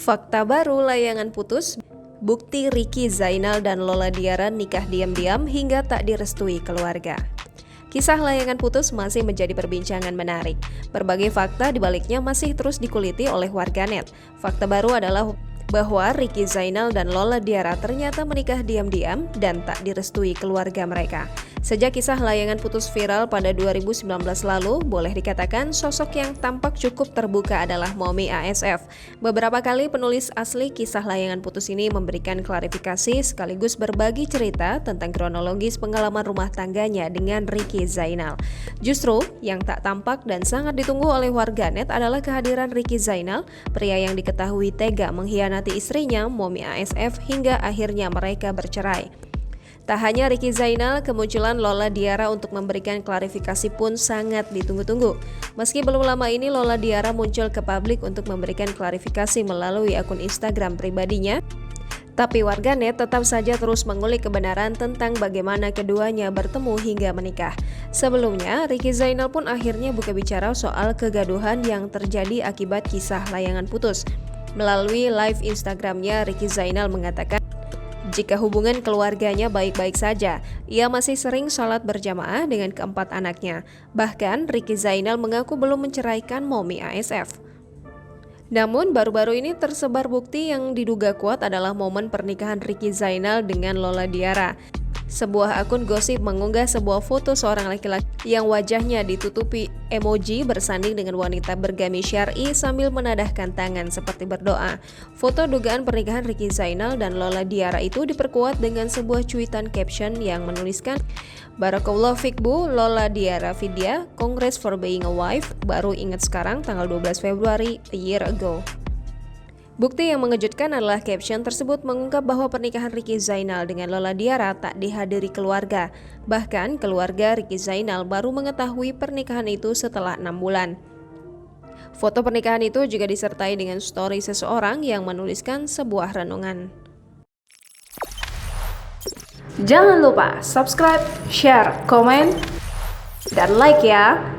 Fakta baru layangan putus, bukti Ricky Zainal dan Lola Diara nikah diam-diam hingga tak direstui keluarga. Kisah layangan putus masih menjadi perbincangan menarik. Berbagai fakta di baliknya masih terus dikuliti oleh warganet. Fakta baru adalah bahwa Ricky Zainal dan Lola Diara ternyata menikah diam-diam dan tak direstui keluarga mereka. Sejak kisah layangan putus viral pada 2019 lalu, boleh dikatakan sosok yang tampak cukup terbuka adalah Momi ASF. Beberapa kali penulis asli kisah layangan putus ini memberikan klarifikasi sekaligus berbagi cerita tentang kronologis pengalaman rumah tangganya dengan Ricky Zainal. Justru, yang tak tampak dan sangat ditunggu oleh warganet adalah kehadiran Ricky Zainal, pria yang diketahui tega mengkhianati istrinya, Momi ASF, hingga akhirnya mereka bercerai. Tak hanya Ricky Zainal, kemunculan Lola Diara untuk memberikan klarifikasi pun sangat ditunggu-tunggu. Meski belum lama ini Lola Diara muncul ke publik untuk memberikan klarifikasi melalui akun Instagram pribadinya, tapi warganet tetap saja terus mengulik kebenaran tentang bagaimana keduanya bertemu hingga menikah. Sebelumnya, Ricky Zainal pun akhirnya buka bicara soal kegaduhan yang terjadi akibat kisah layangan putus. Melalui live Instagramnya, Ricky Zainal mengatakan, jika hubungan keluarganya baik-baik saja, ia masih sering sholat berjamaah dengan keempat anaknya. Bahkan, Ricky Zainal mengaku belum menceraikan Momi ASF. Namun, baru-baru ini tersebar bukti yang diduga kuat adalah momen pernikahan Ricky Zainal dengan Lola Diara. Sebuah akun gosip mengunggah sebuah foto seorang laki-laki yang wajahnya ditutupi emoji bersanding dengan wanita bergamis syar'i sambil menadahkan tangan seperti berdoa. Foto dugaan pernikahan Ricky Zainal dan Lola Diara itu diperkuat dengan sebuah cuitan caption yang menuliskan, "Barakallahu fik Bu, Lola Diara Vidya, Congrats for being a wife, baru ingat sekarang tanggal 12 Februari, a year ago." Bukti yang mengejutkan adalah caption tersebut mengungkap bahwa pernikahan Ricky Zainal dengan Lola Diara tak dihadiri keluarga. Bahkan keluarga Ricky Zainal baru mengetahui pernikahan itu setelah 6 bulan. Foto pernikahan itu juga disertai dengan story seseorang yang menuliskan sebuah renungan. Jangan lupa subscribe, share, komen, dan like ya!